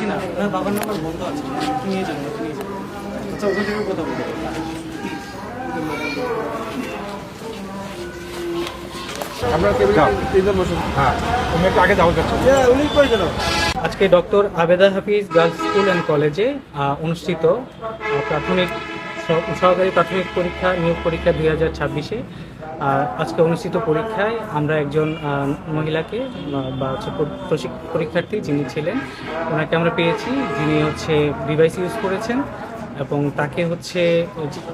পাচ্ছি না, ওনার বাবার নাম্বার বন্ধ আছে, একটু নিয়ে যান, একটু নিয়ে যান। আচ্ছা, ওখান থেকে কথা বলতে আজকে doctor Abeda Hafiz girls school and কলেজে অনুষ্ঠিত প্রাথমিক সহকারী প্রাথমিক পরীক্ষা নিয়োগ পরীক্ষা 2026-এ আজকে অনুষ্ঠিত পরীক্ষায় আমরা একজন মহিলাকে বা হচ্ছে পরীক্ষার্থী যিনি ছিলেন ওনাকে আমরা পেয়েছি, যিনি হচ্ছে ডিভাইস ইউজ করেছেন এবং তাকে হচ্ছে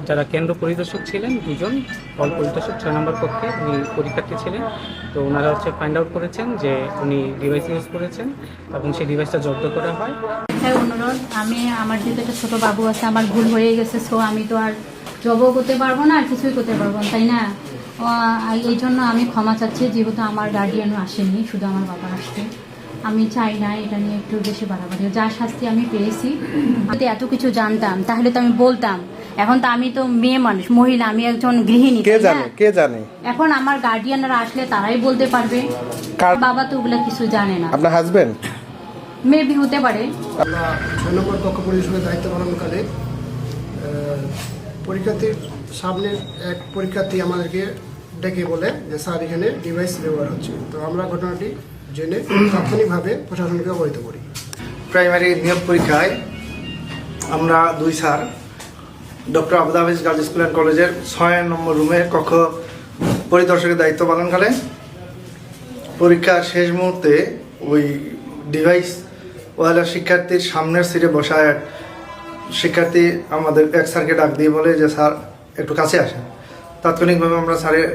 যারা কেন্দ্র পরিদর্শক ছিলেন দুজন, হল পরিদর্শক 6 নম্বর কক্ষে উনি পরীক্ষার্থী ছিলেন। তো ওনারা হচ্ছে ফাইন্ড আউট করেছেন যে উনি ডিভাইস ইউজ করেছেন এবং সেই ডিভাইসটা জব্দ করা হয়। অনুরোধ, আমি আমার যেহেতু একটা ছোটো বাবু আছে, আমার ভুল হয়ে গেছে, সো আমি তো আর জবও করতে পারবো না আর কিছুই করতে পারবো না, তাই না? এই জন্য আমি ক্ষমা চাচ্ছি, যেহেতু আমার গার্ডিয়ানও আসেনি, শুধু আমার বাবা আসছে। আমি চাই না এটা নিয়ে একটু বেশি বাড়াবাড়ি। যা শাস্তি আমি পেয়েছি, যদি এত কিছু জানতাম তাহলে তো আমি বলতাম। এখন তো আমি তো মেয়ে মানুষ, মহিলা, আমি একজন গৃহিণী। কে জানে এখন আমার গার্ডিয়ানরা আসলে তারাই বলতে পারবে। বাবা তো ওগুলা কিছু জানে না। আপনার হাজবেন্ড মেবি হতে পারে। আমরা 6 নম্বর কক্ষ পরিদর্শকের দায়িত্ব পালনকালে পরীক্ষার্থীর সামনে এক পরীক্ষার্থী আমাদেরকে ডেকে বলে যে স্যার এখানে ডিভাইস ব্যবহার হচ্ছে। তো আমরা ঘটনাটি জেনে তাৎক্ষণিকভাবে প্রশাসনকে অবহিত করি। প্রাইমারি নিয়োগ পরীক্ষায় আমরা 2 sir doctor Abeda Hafiz girls school and কলেজের 6 নম্বর রুমের কক্ষ পরিদর্শকের দায়িত্ব পালনকালে পরীক্ষার শেষ মুহূর্তে ওই ডিভাইস ওয়ালা শিক্ষার্থীর সামনের সিটে বসা এক শিক্ষার্থী আমাদের এক স্যারকে ডাক দিয়ে বলে যে স্যার একটু কাছে আসেন। তাৎক্ষণিকভাবে আমরা স্যারের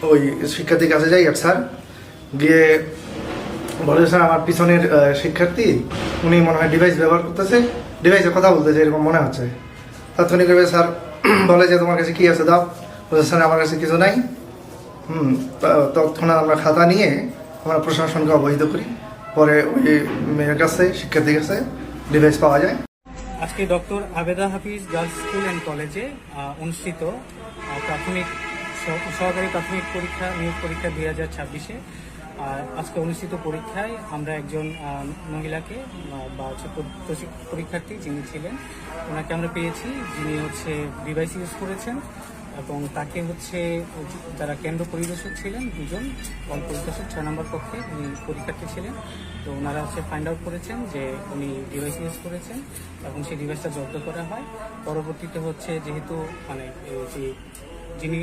ওই শিক্ষার্থীর কাছে যাই। এক স্যার গিয়ে বলে স্যার আমার পিছনের শিক্ষার্থী উনি মনে হয় ডিভাইস ব্যবহার করতেছে, ডিভাইসে কথা বলতেছে এরকম মনে হচ্ছে। তাৎক্ষণিকভাবে স্যার বলে যে তোমার কাছে কী আছে দাও। বলছে স্যার আমার কাছে কিছু নাই। তৎক্ষণাৎ আমরা খাতা নিয়ে আমরা প্রশাসনকে অবহিত করি। পরে ওই মেয়ের কাছে শিক্ষার্থীর কাছে ডিভাইস পাওয়া যায়। আজকে doctor Abeda Hafiz girls school and কলেজে অনুষ্ঠিত প্রাথমিক সহকারী প্রাথমিক পরীক্ষা নিয়োগ পরীক্ষা 2026-এ আজকে অনুষ্ঠিত পরীক্ষায় আমরা একজন মহিলাকে বা হচ্ছে পরীক্ষার্থী যিনি ছিলেন ওনাকে আমরা পেয়েছি, যিনি হচ্ছে ডিভাইস ইউজ করেছেন এবং তাকে হচ্ছে যারা কেন্দ্র পরিদর্শক ছিলেন দুজন, হল পরিদর্শক 6 নম্বর কক্ষে উনি পরীক্ষার্থী ছিলেন। তো ওনারা হচ্ছে ফাইন্ড আউট করেছেন যে উনি ডিভাইস ইউজ করেছেন এবং সেই ডিভাইসটা জব্দ করা হয়। পরবর্তীতে হচ্ছে যেহেতু মানে যে যিনি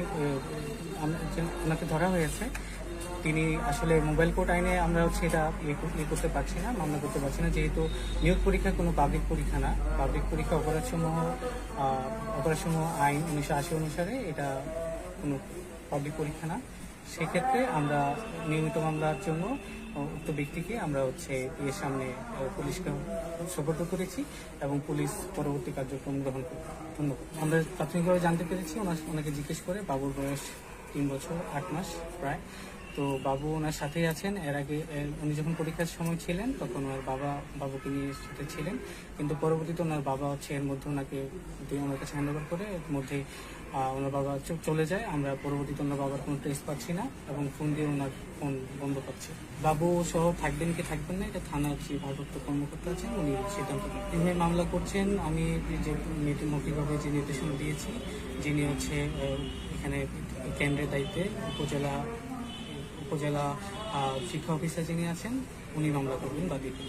ওনাকে ধরা হয়েছে তিনি আসলে মোবাইল কোর্ট আইনে আমরা হচ্ছে এটা করতে পারছি না, মামলা করতে পারছি না, যেহেতু নিয়োগ পরীক্ষা কোনো পাবলিক পরীক্ষা না। পাবলিক পরীক্ষা অপরাধসমূহ আইন 1980 অনুসারে এটা কোনো পাবলিক পরীক্ষা না। সেক্ষেত্রে আমরা নিয়মিত মামলার জন্য উক্ত ব্যক্তিকে আমরা হচ্ছে এর সামনে পুলিশকে সোপর্দ করেছি এবং পুলিশ পরবর্তী কার্যক্রম গ্রহণ করবে। ধন্যবাদ। আমরা প্রাথমিকভাবে জানতে পেরেছি ওনাকে জিজ্ঞেস করে বাবুর বয়স 3 বছর 8 মাস প্রায়। তো বাবু ওনার সাথেই আছেন। এর আগে উনি যখন পরীক্ষার সময় ছিলেন তখন ওনার বাবুকে নিয়ে সাথে ছিলেন, কিন্তু পরবর্তীতে ওনার বাবা হচ্ছে এর মধ্যে ওনাকে ওনার কাছে হ্যান্ড ওভার করে এর মধ্যে ওনার বাবা চলে যায়। আমরা পরবর্তীতে ওনার বাবার কোনো ট্রেস পাচ্ছি না এবং ফোন দিয়ে ওনার ফোন বন্ধ পাচ্ছি। বাবু সহ থাকবেন কি থাকবেন না এটা থানার যে ভারপ্রাপ্ত কর্মকর্তা আছেন উনি সিদ্ধান্ত নেন। তিনি মামলা করছেন। আমি যে মৌখিকভাবে যে নির্দেশনা দিয়েছি, যিনি হচ্ছে এখানে কেন্দ্রের দায়িত্বে উপজেলা শিক্ষা অফিসার যিনি আছেন উনি মামলা করবেন বা দিবেন।